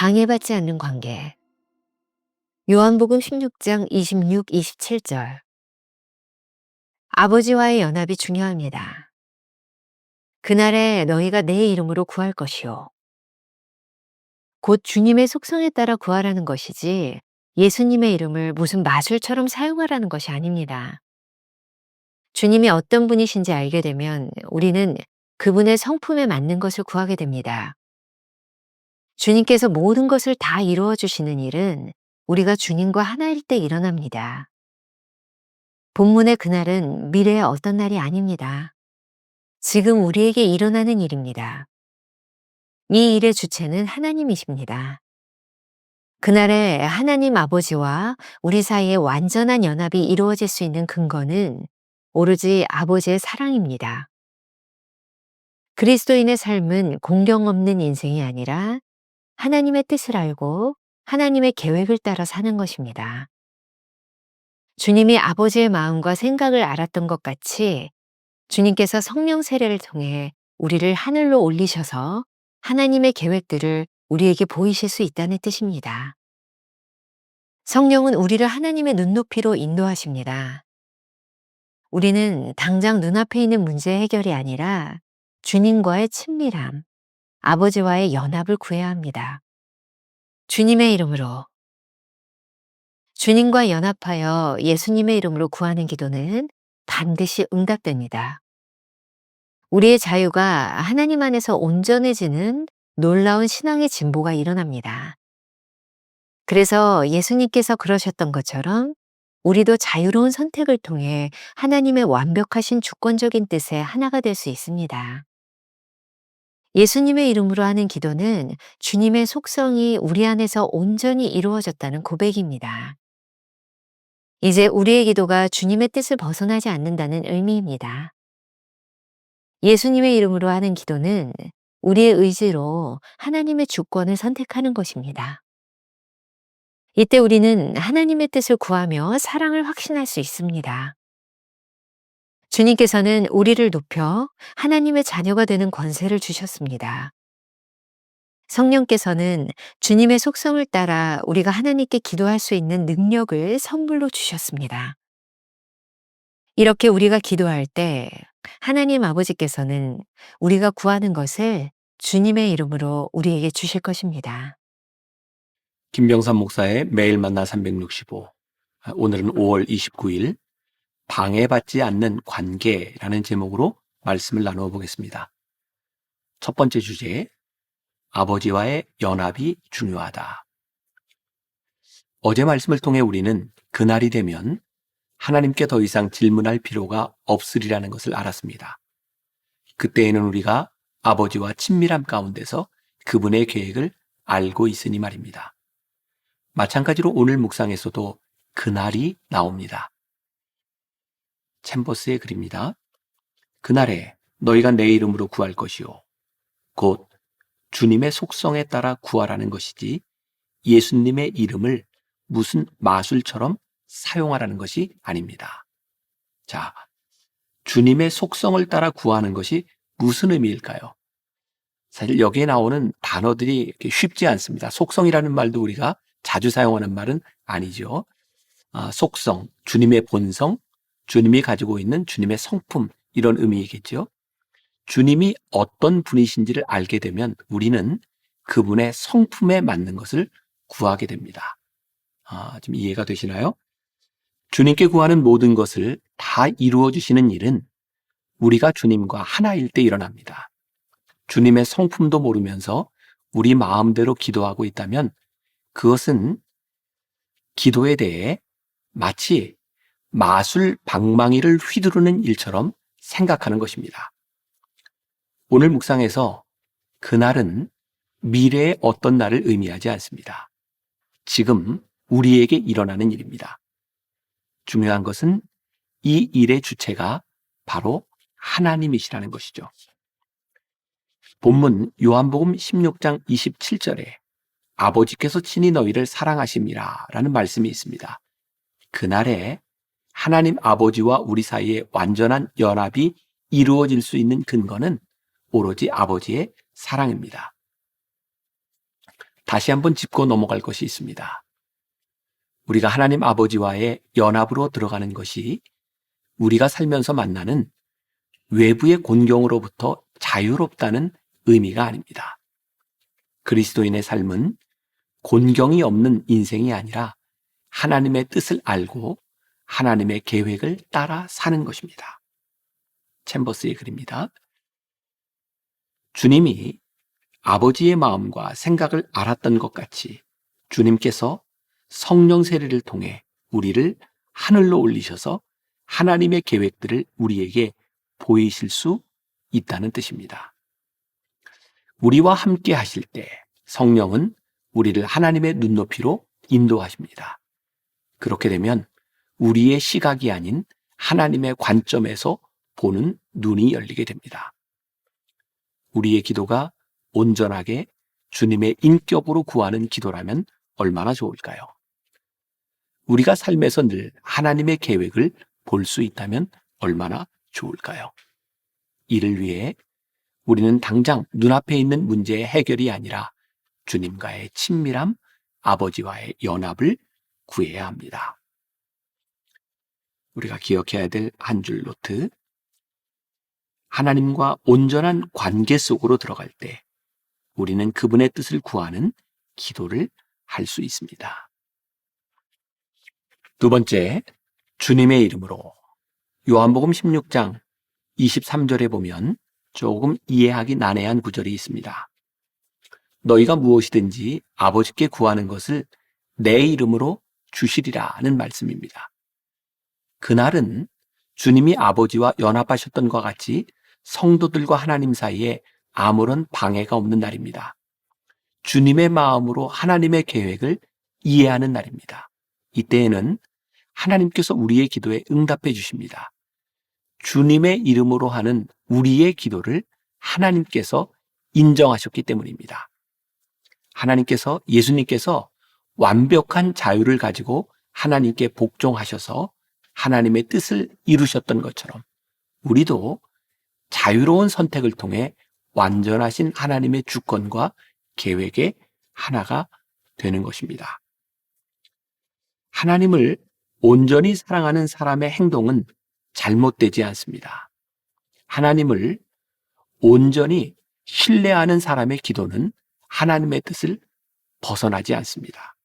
방해받지 않는 관계. 요한복음 16장 26, 27절. 아버지와의 연합이 중요합니다. 그날에 너희가 내 이름으로 구할 것이요. 곧 주님의 속성에 따라 구하라는 것이지 예수님의 이름을 무슨 마술처럼 사용하라는 것이 아닙니다. 주님이 어떤 분이신지 알게 되면 우리는 그분의 성품에 맞는 것을 구하게 됩니다. 주님께서 모든 것을 다 이루어 주시는 일은 우리가 주님과 하나일 때 일어납니다. 본문의 그날은 미래의 어떤 날이 아닙니다. 지금 우리에게 일어나는 일입니다. 이 일의 주체는 하나님이십니다. 그날에 하나님 아버지와 우리 사이에 완전한 연합이 이루어질 수 있는 근거는 오로지 아버지의 사랑입니다. 그리스도인의 삶은 공경 없는 인생이 아니라 하나님의 뜻을 알고 하나님의 계획을 따라 사는 것입니다. 주님이 아버지의 마음과 생각을 알았던 것 같이 주님께서 성령 세례를 통해 우리를 하늘로 올리셔서 하나님의 계획들을 우리에게 보이실 수 있다는 뜻입니다. 성령은 우리를 하나님의 눈높이로 인도하십니다. 우리는 당장 눈앞에 있는 문제 해결이 아니라 주님과의 친밀함, 아버지와의 연합을 구해야 합니다. 주님의 이름으로. 주님과 연합하여 예수님의 이름으로 구하는 기도는 반드시 응답됩니다. 우리의 자유가 하나님 안에서 온전해지는 놀라운 신앙의 진보가 일어납니다. 그래서 예수님께서 그러셨던 것처럼 우리도 자유로운 선택을 통해 하나님의 완벽하신 주권적인 뜻에 하나가 될 수 있습니다. 예수님의 이름으로 하는 기도는 주님의 속성이 우리 안에서 온전히 이루어졌다는 고백입니다. 이제 우리의 기도가 주님의 뜻을 벗어나지 않는다는 의미입니다. 예수님의 이름으로 하는 기도는 우리의 의지로 하나님의 주권을 선택하는 것입니다. 이때 우리는 하나님의 뜻을 구하며 사랑을 확신할 수 있습니다. 주님께서는 우리를 높여 하나님의 자녀가 되는 권세를 주셨습니다. 성령께서는 주님의 속성을 따라 우리가 하나님께 기도할 수 있는 능력을 선물로 주셨습니다. 이렇게 우리가 기도할 때 하나님 아버지께서는 우리가 구하는 것을 주님의 이름으로 우리에게 주실 것입니다. 김병삼 목사의 매일 만나 365. 오늘은 5월 29일 방해받지 않는 관계라는 제목으로 말씀을 나누어 보겠습니다. 첫 번째 주제, 아버지와의 연합이 중요하다. 어제 말씀을 통해 우리는 그날이 되면 하나님께 더 이상 질문할 필요가 없으리라는 것을 알았습니다. 그때에는 우리가 아버지와 친밀함 가운데서 그분의 계획을 알고 있으니 말입니다. 마찬가지로 오늘 묵상에서도 그날이 나옵니다. 챔버스의 글입니다. 그날에 너희가 내 이름으로 구할 것이요. 곧 주님의 속성에 따라 구하라는 것이지 예수님의 이름을 무슨 마술처럼 사용하라는 것이 아닙니다. 자, 주님의 속성을 따라 구하는 것이 무슨 의미일까요? 사실 여기에 나오는 단어들이 쉽지 않습니다. 속성이라는 말도 우리가 자주 사용하는 말은 아니죠. 속성, 주님의 본성, 주님이 가지고 있는 주님의 성품, 이런 의미이겠죠. 주님이 어떤 분이신지를 알게 되면 우리는 그분의 성품에 맞는 것을 구하게 됩니다. 좀 이해가 되시나요? 주님께 구하는 모든 것을 다 이루어 주시는 일은 우리가 주님과 하나일 때 일어납니다. 주님의 성품도 모르면서 우리 마음대로 기도하고 있다면 그것은 기도에 대해 마치 마술 방망이를 휘두르는 일처럼 생각하는 것입니다. 오늘 묵상에서 그날은 미래의 어떤 날을 의미하지 않습니다. 지금 우리에게 일어나는 일입니다. 중요한 것은 이 일의 주체가 바로 하나님이시라는 것이죠. 본문 요한복음 16장 27절에 아버지께서 친히 너희를 사랑하심이라 라는 말씀이 있습니다. 그날에 하나님 아버지와 우리 사이에 완전한 연합이 이루어질 수 있는 근거는 오로지 아버지의 사랑입니다. 다시 한번 짚고 넘어갈 것이 있습니다. 우리가 하나님 아버지와의 연합으로 들어가는 것이 우리가 살면서 만나는 외부의 곤경으로부터 자유롭다는 의미가 아닙니다. 그리스도인의 삶은 곤경이 없는 인생이 아니라 하나님의 뜻을 알고 하나님의 계획을 따라 사는 것입니다. 챔버스의 글입니다. 주님이 아버지의 마음과 생각을 알았던 것 같이 주님께서 성령 세례를 통해 우리를 하늘로 올리셔서 하나님의 계획들을 우리에게 보이실 수 있다는 뜻입니다. 우리와 함께 하실 때 성령은 우리를 하나님의 눈높이로 인도하십니다. 그렇게 되면 우리의 시각이 아닌 하나님의 관점에서 보는 눈이 열리게 됩니다. 우리의 기도가 온전하게 주님의 인격으로 구하는 기도라면 얼마나 좋을까요? 우리가 삶에서 늘 하나님의 계획을 볼 수 있다면 얼마나 좋을까요? 이를 위해 우리는 당장 눈앞에 있는 문제의 해결이 아니라 주님과의 친밀함, 아버지와의 연합을 구해야 합니다. 우리가 기억해야 될 한 줄 노트. 하나님과 온전한 관계 속으로 들어갈 때 우리는 그분의 뜻을 구하는 기도를 할 수 있습니다. 두 번째, 주님의 이름으로. 요한복음 16장 23절에 보면 조금 이해하기 난해한 구절이 있습니다. 너희가 무엇이든지 아버지께 구하는 것을 내 이름으로 주시리라는 말씀입니다. 그날은 주님이 아버지와 연합하셨던 것과 같이 성도들과 하나님 사이에 아무런 방해가 없는 날입니다. 주님의 마음으로 하나님의 계획을 이해하는 날입니다. 이때에는 하나님께서 우리의 기도에 응답해 주십니다. 주님의 이름으로 하는 우리의 기도를 하나님께서 인정하셨기 때문입니다. 하나님께서, 예수님께서 완벽한 자유를 가지고 하나님께 복종하셔서 하나님의 뜻을 이루셨던 것처럼 우리도 자유로운 선택을 통해 완전하신 하나님의 주권과 계획의 하나가 되는 것입니다. 하나님을 온전히 사랑하는 사람의 행동은 잘못되지 않습니다. 하나님을 온전히 신뢰하는 사람의 기도는 하나님의 뜻을 벗어나지 않습니다.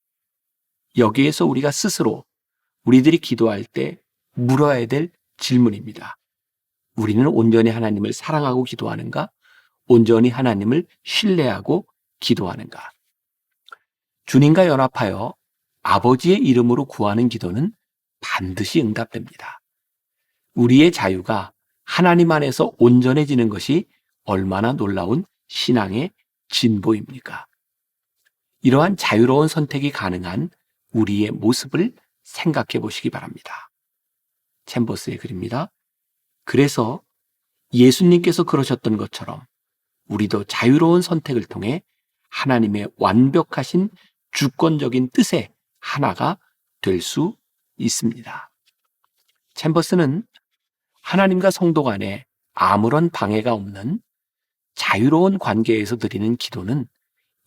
여기에서 우리가 스스로 우리들이 기도할 때 물어야 될 질문입니다. 우리는 온전히 하나님을 사랑하고 기도하는가? 온전히 하나님을 신뢰하고 기도하는가? 주님과 연합하여 아버지의 이름으로 구하는 기도는 반드시 응답됩니다. 우리의 자유가 하나님 안에서 온전해지는 것이 얼마나 놀라운 신앙의 진보입니까? 이러한 자유로운 선택이 가능한 우리의 모습을 생각해 보시기 바랍니다. 챔버스의 글입니다. 그래서 예수님께서 그러셨던 것처럼 우리도 자유로운 선택을 통해 하나님의 완벽하신 주권적인 뜻의 하나가 될 수 있습니다. 챔버스는 하나님과 성도 간에 아무런 방해가 없는 자유로운 관계에서 드리는 기도는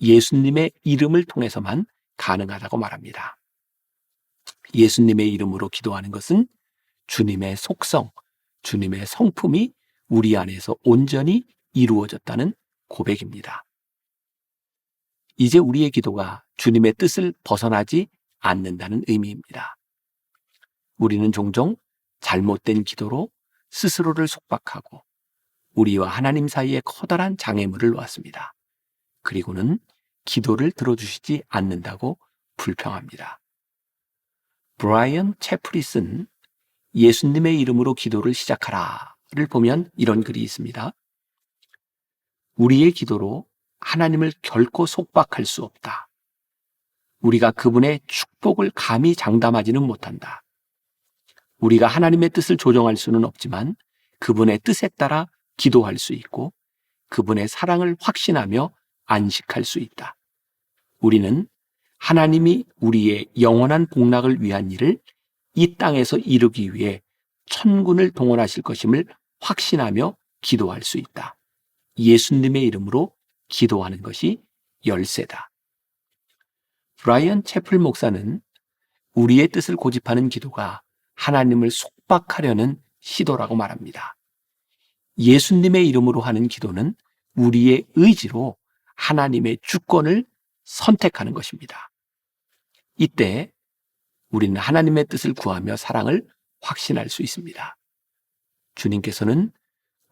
예수님의 이름을 통해서만 가능하다고 말합니다. 예수님의 이름으로 기도하는 것은 주님의 속성, 주님의 성품이 우리 안에서 온전히 이루어졌다는 고백입니다. 이제 우리의 기도가 주님의 뜻을 벗어나지 않는다는 의미입니다. 우리는 종종 잘못된 기도로 스스로를 속박하고 우리와 하나님 사이에 커다란 장애물을 놓았습니다. 그리고는 기도를 들어주시지 않는다고 불평합니다. 브라이언 채프리슨 예수님의 이름으로 기도를 시작하라를 보면 이런 글이 있습니다. 우리의 기도로 하나님을 결코 속박할 수 없다. 우리가 그분의 축복을 감히 장담하지는 못한다. 우리가 하나님의 뜻을 조정할 수는 없지만 그분의 뜻에 따라 기도할 수 있고 그분의 사랑을 확신하며 안식할 수 있다. 우리는 하나님이 우리의 영원한 복락을 위한 일을 이 땅에서 이루기 위해 천군을 동원하실 것임을 확신하며 기도할 수 있다. 예수님의 이름으로 기도하는 것이 열쇠다. 브라이언 채플 목사는 우리의 뜻을 고집하는 기도가 하나님을 속박하려는 시도라고 말합니다. 예수님의 이름으로 하는 기도는 우리의 의지로 하나님의 주권을 선택하는 것입니다. 이때 우리는 하나님의 뜻을 구하며 사랑을 확신할 수 있습니다. 주님께서는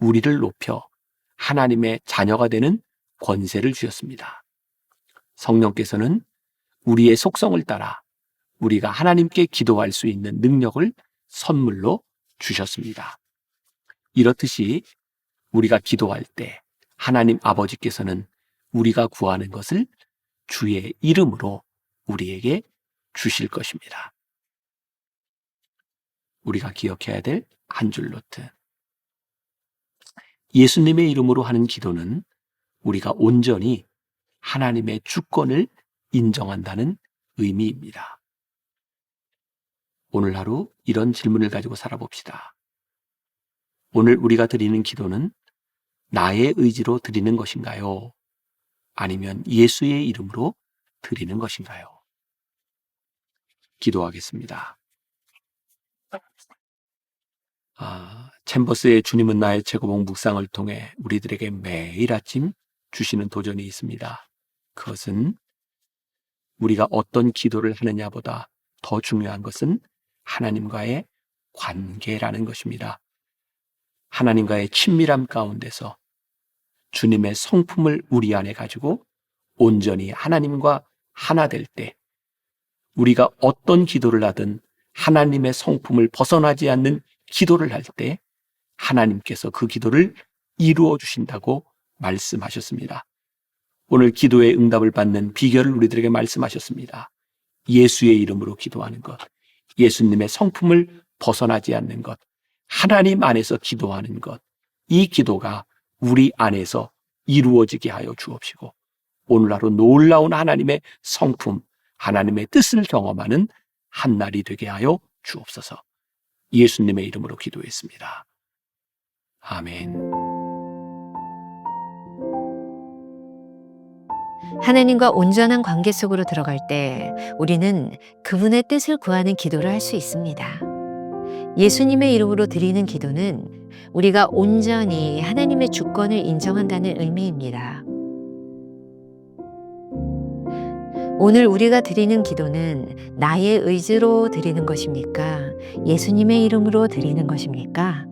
우리를 높여 하나님의 자녀가 되는 권세를 주셨습니다. 성령께서는 우리의 속성을 따라 우리가 하나님께 기도할 수 있는 능력을 선물로 주셨습니다. 이렇듯이 우리가 기도할 때 하나님 아버지께서는 우리가 구하는 것을 주의 이름으로 우리에게 주실 것입니다. 우리가 기억해야 될 한 줄 노트. 예수님의 이름으로 하는 기도는 우리가 온전히 하나님의 주권을 인정한다는 의미입니다. 오늘 하루 이런 질문을 가지고 살아봅시다. 오늘 우리가 드리는 기도는 나의 의지로 드리는 것인가요? 아니면 예수의 이름으로 드리는 것인가요? 기도하겠습니다. 챔버스의 주님은 나의 최고봉 묵상을 통해 우리들에게 매일 아침 주시는 도전이 있습니다. 그것은 우리가 어떤 기도를 하느냐보다 더 중요한 것은 하나님과의 관계라는 것입니다. 하나님과의 친밀함 가운데서 주님의 성품을 우리 안에 가지고 온전히 하나님과 하나 될 때 우리가 어떤 기도를 하든 하나님의 성품을 벗어나지 않는 기도를 할 때 하나님께서 그 기도를 이루어 주신다고 말씀하셨습니다. 오늘 기도의 응답을 받는 비결을 우리들에게 말씀하셨습니다. 예수의 이름으로 기도하는 것, 예수님의 성품을 벗어나지 않는 것, 하나님 안에서 기도하는 것, 이 기도가 우리 안에서 이루어지게 하여 주옵시고 오늘 하루 놀라운 하나님의 성품, 하나님의 뜻을 경험하는 한 날이 되게 하여 주옵소서. 예수님의 이름으로 기도했습니다. 아멘. 하나님과 온전한 관계 속으로 들어갈 때 우리는 그분의 뜻을 구하는 기도를 할 수 있습니다. 예수님의 이름으로 드리는 기도는 우리가 온전히 하나님의 주권을 인정한다는 의미입니다. 오늘 우리가 드리는 기도는 나의 의지로 드리는 것입니까? 예수님의 이름으로 드리는 것입니까?